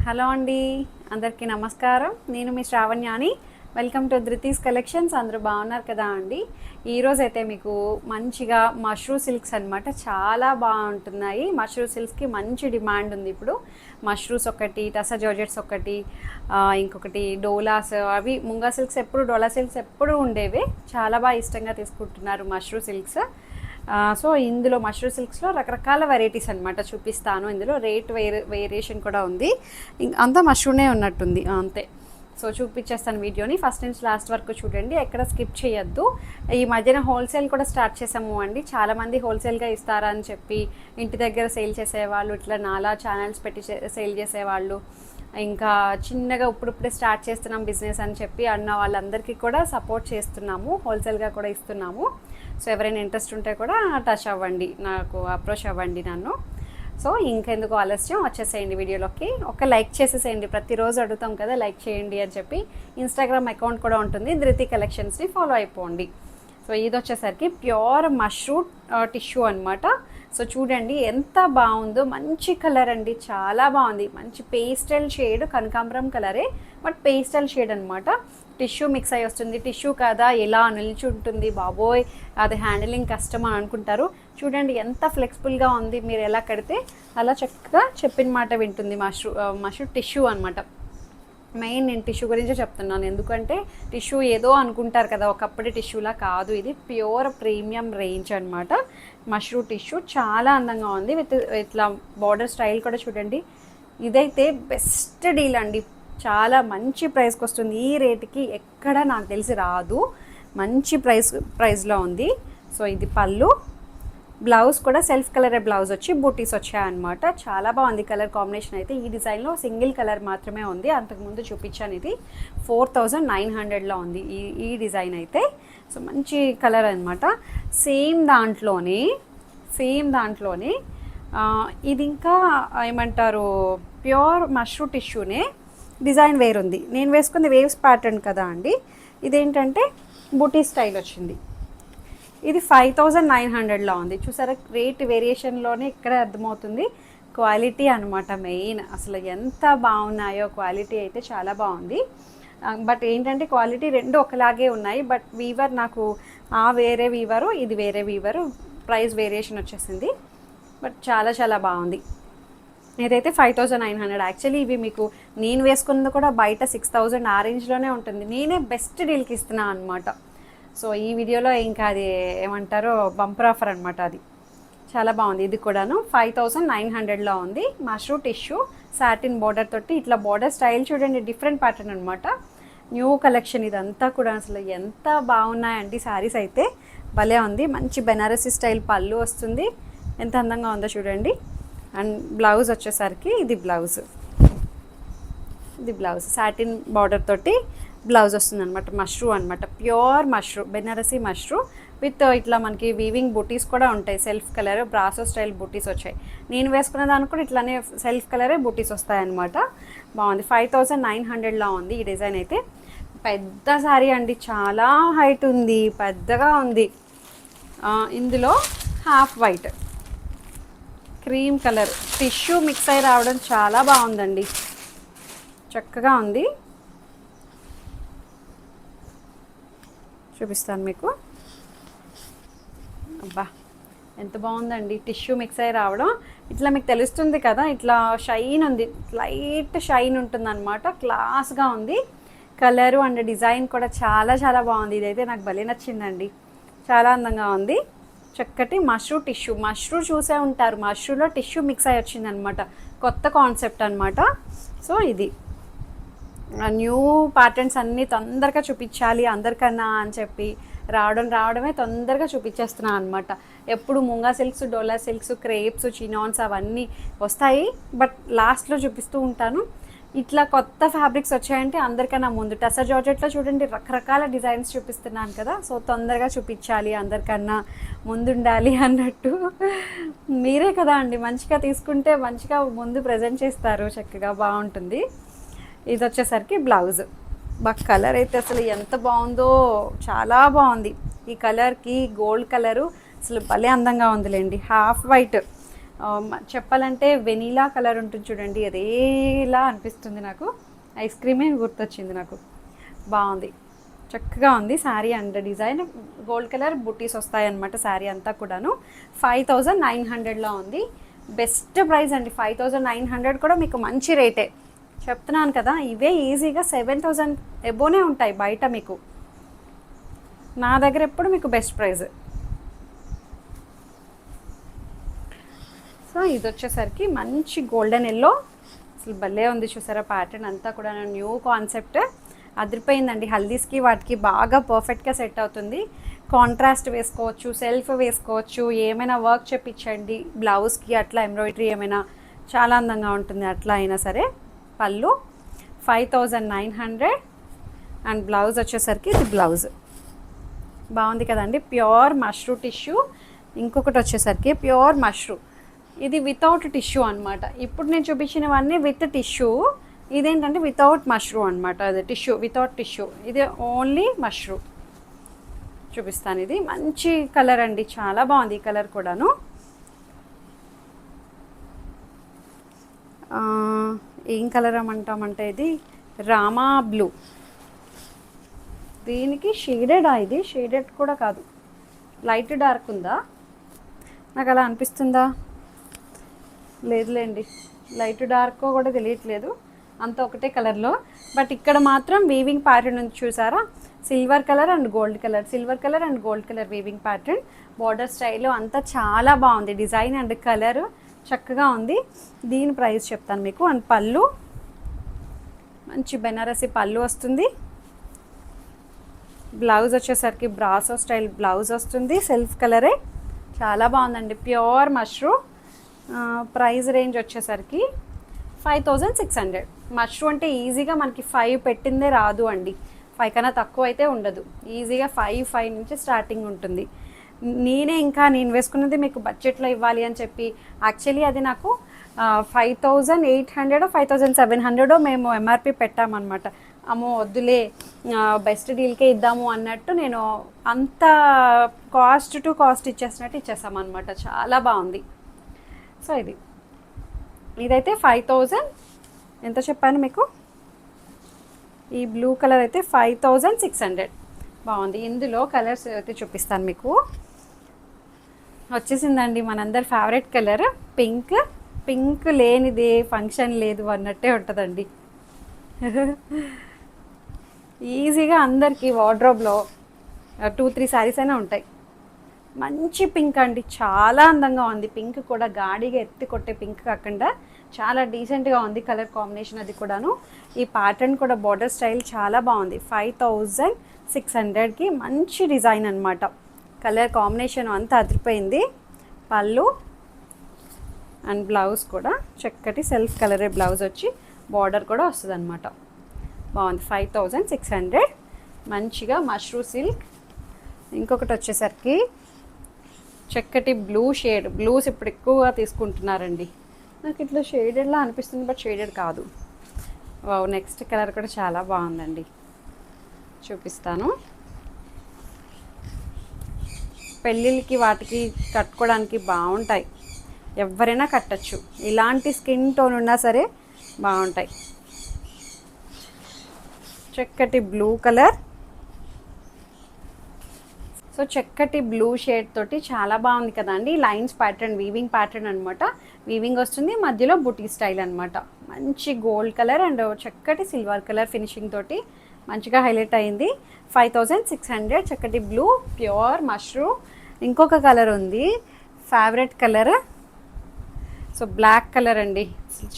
Hello అండి, అందరికీ నమస్కారం. నేను మీ శ్రావణ్యాని. Welcome to Dhruti's collections. అందరూ బాగున్నారు కదా అండి. ఈరోజు అయితే మీకు మంచిగా మష్రూ సిల్క్స్ అనమాట, చాలా బాగుంటున్నాయి. మష్రూ సిల్క్స్కి మంచి డిమాండ్ ఉంది ఇప్పుడు. మష్రూస్ ఒకటి, టసర్ జార్జెట్స్ ఒకటి, ఇంకొకటి డోలాస్, అవి ముంగా సిల్క్స్ ఎప్పుడు, డోలా సిల్క్స్ ఎప్పుడు ఉండేవి. చాలా బాగా ఇష్టంగా తీసుకుంటున్నారు మష్రూ సిల్క్స్. సో ఇందులో మష్రూ సిల్క్స్లో రకరకాల వెరైటీస్ అనమాట చూపిస్తాను. ఇందులో రేట్ వేరియేషన్ కూడా ఉంది. అంతా మష్రూనే ఉన్నట్టుంది అంతే. సో చూపించేస్తాను వీడియోని ఫస్ట్ నుంచి లాస్ట్ వరకు చూడండి, ఎక్కడ స్కిప్ చేయొద్దు. ఈ మధ్యన హోల్సేల్ కూడా స్టార్ట్ చేసాము అండి. చాలామంది హోల్సేల్గా ఇస్తారా అని చెప్పి ఇంటి దగ్గర సేల్ చేసేవాళ్ళు, ఇట్లా నాలా ఛానల్స్ పెట్టి సేల్ చేసేవాళ్ళు, ఇంకా చిన్నగా ఇప్పుడిప్పుడే స్టార్ట్ చేస్తున్నాం బిజినెస్ అని చెప్పి అన్న వాళ్ళందరికీ కూడా సపోర్ట్ చేస్తున్నాము, హోల్సేల్గా కూడా ఇస్తున్నాము. సో ఎవరైనా ఇంట్రెస్ట్ ఉంటే కూడా టచ్ అవ్వండి, నాకు అప్రోచ్ అవ్వండి నన్ను. సో ఇంకెందుకు ఆలస్యం, వచ్చేసేయండి వీడియోలోకి. ఒక లైక్ చేసేసేయండి, ప్రతిరోజు అడుగుతాం కదా లైక్ చేయండి అని చెప్పి. ఇన్స్టాగ్రామ్ అకౌంట్ కూడా ఉంటుంది, ధృతి కలెక్షన్స్ని ఫాలో అయిపోండి. సో ఇది వచ్చేసరికి ప్యూర్ మష్రూమ్ టిష్యూ అనమాట. సో చూడండి ఎంత బాగుందో, మంచి కలర్ అండి, చాలా బాగుంది. మంచి పేస్టల్ షేడ్, కనకాంబరం కలరే బట్ పేస్టల్ షేడ్ అనమాట. టిష్యూ మిక్స్ అయ్యి వస్తుంది. టిష్యూ కదా ఎలా నిల్చుంటుంది బాబోయ్, అది హ్యాండిలింగ్ కష్టం అని అనుకుంటారు. చూడండి ఎంత ఫ్లెక్సిబుల్గా ఉంది, మీరు ఎలా కడితే అలా చక్కగా చెప్పిన మాట వింటుంది. మష్రూ టిష్యూ అనమాట. మెయిన్ నేను టిష్యూ గురించే చెప్తున్నాను, ఎందుకంటే టిష్యూ ఏదో అనుకుంటారు కదా, ఒకప్పటి టిష్యూలా కాదు, ఇది ప్యూర్ ప్రీమియం రేంజ్ అనమాట. మష్రూ టిష్యూ చాలా అందంగా ఉంది. విత్ ఇట్లా బార్డర్ స్టైల్ కూడా చూడండి. ఇదైతే బెస్ట్ డీల్ అండి, చాలా మంచి ప్రైస్కి వస్తుంది. ఈ రేటుకి ఎక్కడ నాకు తెలిసి రాదు, మంచి ప్రైస్లో ఉంది. సో ఇది పళ్ళు, బ్లౌజ్ కూడా సెల్ఫ్ కలరే బ్లౌజ్ వచ్చి బూటీస్ వచ్చాయన్నమాట. చాలా బాగుంది కలర్ కాంబినేషన్ అయితే. ఈ డిజైన్లో సింగిల్ కలర్ మాత్రమే ఉంది, అంతకుముందు చూపించాను. ఇది 4900లో ఉంది ఈ డిజైన్ అయితే. సో మంచి కలర్ అనమాట. సేమ్ దాంట్లోనే ఇది ఇంకా ఏమంటారు, ప్యూర్ మష్రూ టిష్యూనే, డిజైన్ వేరుంది. నేను వేసుకుంది వేవ్స్ ప్యాటర్న్ కదా అండి, ఇదేంటంటే బూటీ స్టైల్ వచ్చింది. ఇది 5900లో ఉంది. చూసారా, రేట్ వేరియేషన్లోనే ఇక్కడే అర్థమవుతుంది క్వాలిటీ అనమాట మెయిన్. అసలు ఎంత బాగున్నాయో, క్వాలిటీ అయితే చాలా బాగుంది. బట్ ఏంటంటే క్వాలిటీ రెండు ఒకలాగే ఉన్నాయి, బట్ వీవర్ నాకు వేరే వీవరు, ఇది వేరే వీవరు, ప్రైస్ వేరియేషన్ వచ్చేసింది. బట్ చాలా చాలా బాగుంది. ఇదైతే 5900. యాక్చువల్లీ ఇవి మీకు నేను వేసుకున్నది కూడా బయట 6000 ఆ రేంజ్లోనే ఉంటుంది. నేనే బెస్ట్ డీల్కి ఇస్తున్నాను అనమాట. సో ఈ వీడియోలో ఇంకా అది ఏమంటారో బంపర్ ఆఫర్ అనమాట, అది చాలా బాగుంది. ఇది కూడాను 5900లో ఉంది. మష్రూ టిష్యూ సాటిన్ బార్డర్ తోటి, ఇట్లా బార్డర్ స్టైల్ చూడండి, డిఫరెంట్ ప్యాటర్న్ అనమాట. న్యూ కలెక్షన్ ఇదంతా కూడా. అసలు ఎంత బాగున్నాయండి శారీస్ అయితే, భలే ఉంది. మంచి బెనారసీ స్టైల్ పళ్ళు వస్తుంది, ఎంత అందంగా ఉందో చూడండి. అండ్ బ్లౌజ్ వచ్చేసరికి ఇది బ్లౌజ్ సాటిన్ బార్డర్ తోటి బ్లౌజ్ వస్తుంది అనమాట. మష్రూ అనమాట, ప్యూర్ మష్రూ, బెనారసీ మష్రూ విత్ ఇట్లా మనకి వీవింగ్ బూటీస్ కూడా ఉంటాయి. సెల్ఫ్ కలర్ బ్రాసో స్టైల్ బూటీస్ వచ్చాయి. నేను వేసుకున్న దానికి కూడా ఇట్లానే సెల్ఫ్ కలరే బూటీస్ వస్తాయన్నమాట. బాగుంది. 5900లో ఉంది ఈ డిజైన్ అయితే. పెద్ద శారీ అండి, చాలా హైట్ ఉంది, పెద్దగా ఉంది. ఇందులో half white, cream colour, tissue mix అయి రావడం చాలా బాగుందండి, చక్కగా ఉంది. చూపిస్తాను మీకు. అబ్బా ఎంత బాగుందండి, టిష్యూ మిక్స్ అయి రావడం. ఇట్లా మీకు తెలుస్తుంది కదా, ఇట్లా షైన్ ఉంది, లైట్ షైన్ ఉంటుంది అనమాట. క్లాస్గా ఉంది కలరు అండ్ డిజైన్ కూడా చాలా చాలా బాగుంది. ఇదైతే నాకు భలే నచ్చిందండి, చాలా అందంగా ఉంది. చక్కటి మష్రూ టిష్యూ, మష్రూ చూసే ఉంటారు, మష్రూలో టిష్యూ మిక్స్ అయి వచ్చింది అనమాట, కొత్త కాన్సెప్ట్ అనమాట. సో ఇది న్యూ ప్యాటర్న్స్ అన్నీ తొందరగా చూపించాలి అందరికన్నా అని చెప్పి రావడమే తొందరగా చూపించేస్తున్నాను అనమాట. ఎప్పుడు ముంగా సిల్క్స్, డోలా సిల్క్స్, క్రేప్స్, చినాన్స్ అవన్నీ వస్తాయి, బట్ లాస్ట్లో చూపిస్తూ ఉంటాను. ఇట్లా కొత్త ఫ్యాబ్రిక్స్ వచ్చాయంటే అందరికన్నా ముందు. టసర్ జార్జెట్లో చూడండి రకరకాల డిజైన్స్ చూపిస్తున్నాను కదా, సో తొందరగా చూపించాలి, అందరికన్నా ముందుండాలి అన్నట్టు. మీరే కదా అండి, మంచిగా తీసుకుంటే మంచిగా ముందు ప్రజెంట్ చేస్తారు, చక్కగా బాగుంటుంది. ఇది వచ్చేసరికి బ్లౌజ్. కలర్ అయితే అసలు ఎంత బాగుందో, చాలా బాగుంది. ఈ కలర్కి గోల్డ్ కలరు అసలు భలే అందంగా ఉందిలేండి. హాఫ్ వైట్ చెప్పాలంటే వెనీలా కలర్ ఉంటుంది చూడండి, అదేలా అనిపిస్తుంది నాకు. ఐస్ క్రీమే గుర్తొచ్చింది నాకు. బాగుంది, చక్కగా ఉంది sari. And design gold colour బుటీస్ వస్తాయన్నమాట శారీ అంతా కూడాను. 5900లో ఉంది. బెస్ట్ ప్రైస్ అండి. 5900 కూడా మీకు మంచి రేటే చెప్తున్నాను కదా. ఇవే ఈజీగా 7000 ఎబోనే ఉంటాయి బయట మీకు. నా దగ్గర ఎప్పుడు మీకు బెస్ట్ ప్రైస్. సో ఇది వచ్చేసరికి మంచి గోల్డెన్ ఎల్లో, అసలు భలే ఉంది చూసారా. ప్యాటర్న్ అంతా కూడా న్యూ కాన్సెప్ట్, అదిరిపోయిందండి. హల్దీస్కి వాటికి బాగా పర్ఫెక్ట్గా సెట్ అవుతుంది. కాంట్రాస్ట్ వేసుకోవచ్చు, సెల్ఫ్ వేసుకోవచ్చు, ఏమైనా వర్క్ చేపించండి బ్లౌజ్కి, అట్లా ఎంబ్రాయిడరీ ఏమైనా చాలా అందంగా ఉంటుంది అట్లా అయినా సరే. పళ్ళు 5900 అండ్ బ్లౌజ్ వచ్చేసరికి ఇది బ్లౌజ్. బాగుంది కదండి. Pure mashru tissue. ఇంకొకటి వచ్చేసరికి ప్యూర్ మష్రూ, ఇది వితౌట్ టిష్యూ అనమాట. ఇప్పుడు నేను చూపించినవన్నీ విత్ టిష్యూ, ఇదేంటంటే వితౌట్ మష్రూ అనమాట. అది టిష్యూ, వితౌట్ టిష్యూ. ఇది ఓన్లీ మష్రూ చూపిస్తాను. ఇది మంచి కలర్ అండి, చాలా బాగుంది ఈ కలర్ కూడాను. ఏం కలర్ అమంటామంటే ఇది రామా బ్లూ. దీనికి షేడెడా? ఇది షేడెడ్ కూడా కాదు, లైట్ డార్క్ ఉందా? నాకు అలా అనిపిస్తుందా? లేదులేండి, లైట్ డార్క్ కూడా తెలియట్లేదు, అంత ఒకటే కలర్లో. బట్ ఇక్కడ మాత్రం వీవింగ్ ప్యాటర్న్ ఉంది చూసారా, silver colour and gold colour, silver colour and gold colour weaving pattern. Border స్టైల్లో అంతా చాలా బాగుంది. డిజైన్ అండ్ కలర్ చక్కగా ఉంది. దీని ప్రైస్ చెప్తాను మీకు. అండ్ పళ్ళు మంచి బెనారసి పళ్ళు వస్తుంది. బ్లౌజ్ వచ్చేసరికి బ్రాసో స్టైల్ బ్లౌజ్ వస్తుంది, సెల్ఫ్ కలరే, చాలా బాగుందండి. ప్యూర్ మష్రూ. ప్రైస్ రేంజ్ వచ్చేసరికి 5600. మష్రూ అంటే ఈజీగా మనకి 5 పెట్టిందే రాదు అండి, 5 కన్నా తక్కువ అయితే ఉండదు. ఈజీగా 5 నుంచి స్టార్టింగ్ ఉంటుంది. నేను వేసుకున్నది మీకు బడ్జెట్లో ఇవ్వాలి అని చెప్పి, యాక్చువల్లీ అది నాకు 5800 5700 మేము ఎంఆర్పి పెట్టామన్నమాట. అమ్మో వద్దులే, బెస్ట్ డీల్కే ఇద్దాము అన్నట్టు నేను అంత కాస్ట్ టు కాస్ట్ ఇచ్చేసినట్టు ఇచ్చేసామన్నమాట. చాలా బాగుంది. సో ఇదైతే 5000 ఎంత చెప్పాను మీకు. ఈ బ్లూ కలర్ అయితే 5600 బాగుంది. ఇందులో కలర్స్ అయితే చూపిస్తాను మీకు. వచ్చేసిందండి మనందరి ఫేవరెట్ కలర్ పింక్. పింక్ లేనిదే ఫంక్షన్ లేదు అన్నట్టే ఉంటుందండి. ఈజీగా అందరికీ వార్డ్రోబ్లో 2-3 శారీస్ అయినా ఉంటాయి. మంచి పింక్ అండి, చాలా అందంగా ఉంది. పింక్ కూడా గాడిగా ఎత్తి కొట్టే పింక్ కాకుండా చాలా డీసెంట్గా ఉంది కలర్ కాంబినేషన్. అది కూడాను ఈ ప్యాటర్న్ కూడా బార్డర్ స్టైల్ చాలా బాగుంది. 5600కి మంచి డిజైన్ అనమాట. కలర్ కాంబినేషన్ అంతా అదిరిపోయింది. పళ్ళు అండ్ బ్లౌజ్ కూడా చక్కటి సెల్ఫ్ కలరే బ్లౌజ్ వచ్చి బార్డర్ కూడా వస్తుంది అనమాట. బాగుంది. 5600 మంచిగా మష్రూ సిల్క్. ఇంకొకటి వచ్చేసరికి చక్కటి బ్లూ షేడ్. బ్లూస్ ఇప్పుడు ఎక్కువగా తీసుకుంటున్నారండి. నాకు ఇట్లా షేడెడ్లా అనిపిస్తుంది, బట్ షేడెడ్ కాదు. వావ్, నెక్స్ట్ కలర్ కూడా చాలా బాగుందండి, చూపిస్తాను. పెళ్ళిళ్ళకి వాటికి కట్టుకోవడానికి బాగుంటాయి, ఎవరైనా కట్టచ్చు. ఇలాంటి స్కిన్ టోన్ ఉన్నా సరే బాగుంటాయి. చక్కటి బ్లూ కలర్. సో చక్కటి బ్లూ షేడ్ తోటి చాలా బాగుంది కదండి. లైన్స్ ప్యాటర్న్, వీవింగ్ ప్యాటర్న్ అనమాట. వీవింగ్ వస్తుంది, మధ్యలో బుటీ స్టైల్ అనమాట. మంచి గోల్డ్ కలర్ అండ్ చక్కటి సిల్వర్ కలర్ ఫినిషింగ్ తోటి మంచిగా హైలైట్ అయింది. 5600 చక్కటి బ్లూ ప్యూర్ మష్రూ. ఇంకొక కలర్ ఉంది favourite colour. So black colour అండి,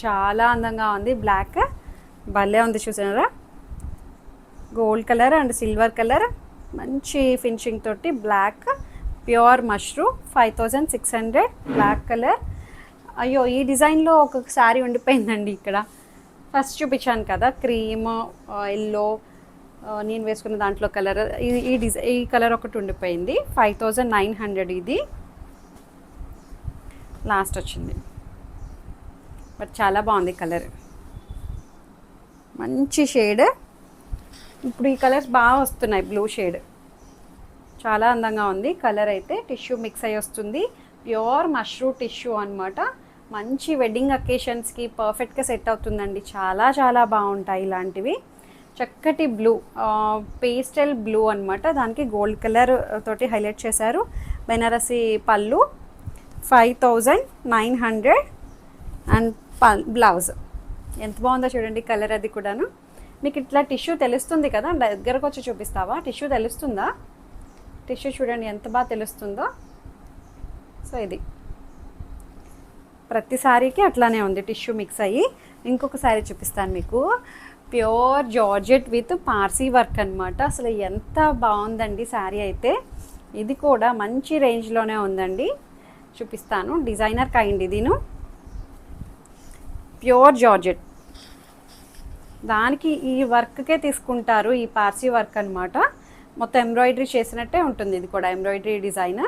చాలా అందంగా ఉంది. బ్లాక్ భలే ఉంది, చూసారా. Gold colour and silver colour మంచి ఫినిషింగ్ తోటి black pure mashru. 5600 black colour. అయ్యో, ఈ డిజైన్లో ఒక శారీ ఉండిపోయిందండి ఇక్కడ. ఫస్ట్ చూపించాను కదా క్రీమ్ ఎల్లో, నేను వేసుకున్న దాంట్లో కలర్ ఈ కలర్ ఒకటి ఉండిపోయింది. 5900 ఇది లాస్ట్ వచ్చింది. బట్ చాలా బాగుంది కలర్, మంచి షేడ్. ఇప్పుడు ఈ కలర్స్ బాగా వస్తున్నాయి. బ్లూ షేడ్ చాలా అందంగా ఉంది. కలర్ అయితే టిష్యూ మిక్స్ అయ్యి వస్తుంది. ప్యూర్ మష్రూ టిష్యూ అనమాట. మంచి వెడ్డింగ్ అకేషన్స్కి పర్ఫెక్ట్గా సెట్ అవుతుందండి. చాలా చాలా బాగుంటాయి ఇలాంటివి. చక్కటి బ్లూ, పేస్టల్ బ్లూ అనమాట. దానికి గోల్డ్ కలర్ తోటి హైలైట్ చేశారు. బెనారసి పళ్ళు 5900 అండ్ బ్లౌజ్. ఎంత బాగుందో చూడండి కలర్ అది కూడాను. మీకు ఇట్లా టిష్యూ తెలుస్తుంది కదా, దగ్గరకు వచ్చి చూపిస్తావా? టిష్యూ తెలుస్తుందా? టిష్యూ చూడండి ఎంత బాగా తెలుస్తుందో. సో ఇది ప్రతి సారీకి అట్లానే ఉంది టిష్యూ మిక్స్ అయ్యి. ఇంకొక సారీ చూపిస్తాను మీకు. Pure georgette with Parsi work అనమాట. అసలు ఎంత బాగుందండి శారీ అయితే. ఇది కూడా మంచి రేంజ్లోనే ఉందండి. చూపిస్తాను. డిజైనర్ కైండ్ ఇదిను. ప్యూర్ జార్జెట్, దానికి ఈ వర్క్కే తీసుకుంటారు. ఈ పార్సీ వర్క్ అనమాట. మొత్తం ఎంబ్రాయిడరీ చేసినట్టే ఉంటుంది. ఇది కూడా ఎంబ్రాయిడరీ డిజైన్.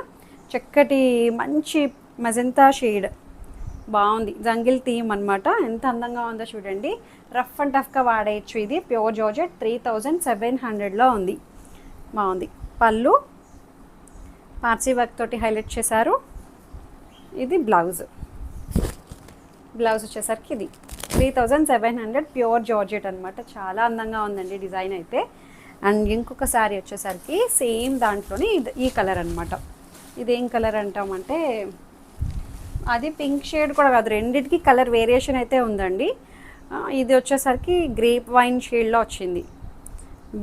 చక్కటి మంచి మజంతా షేడ్, బాగుంది. జంగిల్ థీమ్ అనమాట. ఎంత అందంగా ఉందో చూడండి. రఫ్ అండ్ టఫ్గా వాడేయచ్చు. ఇది ప్యూర్ జార్జెట్ 3700లో ఉంది. బాగుంది. పళ్ళు పార్సీ వర్క్ తోటి హైలైట్ చేశారు. ఇది బ్లౌజ్. బ్లౌజ్ వచ్చేసరికి ఇది 3700 ప్యూర్ జార్జెట్ అనమాట. చాలా అందంగా ఉందండి డిజైన్ అయితే. అండ్ ఇంకొక శారీ వచ్చేసరికి సేమ్ దాంట్లోనే ఈ కలర్ అనమాట. ఇదేం కలర్ అంటామంటే అది పింక్ షేడ్ కూడా కాదు, రెండింటికి కలర్ వేరియేషన్ అయితే ఉందండి. ఇది వచ్చేసరికి గ్రేప్ వైన్ షేడ్లో వచ్చింది.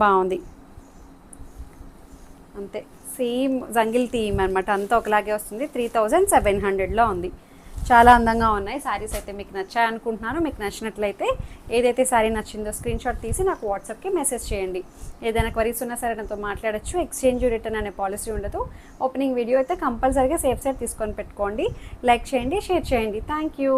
బాగుంది. అంతే సేమ్ జంగిల్ థీమ్ అనమాట. అంతా ఒకలాగే వస్తుంది. 3700లో ఉంది. చాలా అందంగా ఉన్నాయి శారీస్ అయితే. మీకు నచ్చాయి అనుకుంటున్నాను. మీకు నచ్చినట్లయితే ఏదైతే శారీ నచ్చిందో స్క్రీన్ షాట్ తీసి నాకు వాట్సాప్కి మెసేజ్ చేయండి. ఏదైనా క్వరీస్ ఉన్నా సరే నాతో మాట్లాడచ్చు. ఎక్స్చేంజ్ రిటర్న్ అనే పాలసీ ఉండదు. ఓపెనింగ్ వీడియో అయితే కంపల్సరీగా సేఫ్ సైడ్ తీసుకొని పెట్టుకోండి. లైక్ చేయండి, షేర్ చేయండి. Thank you.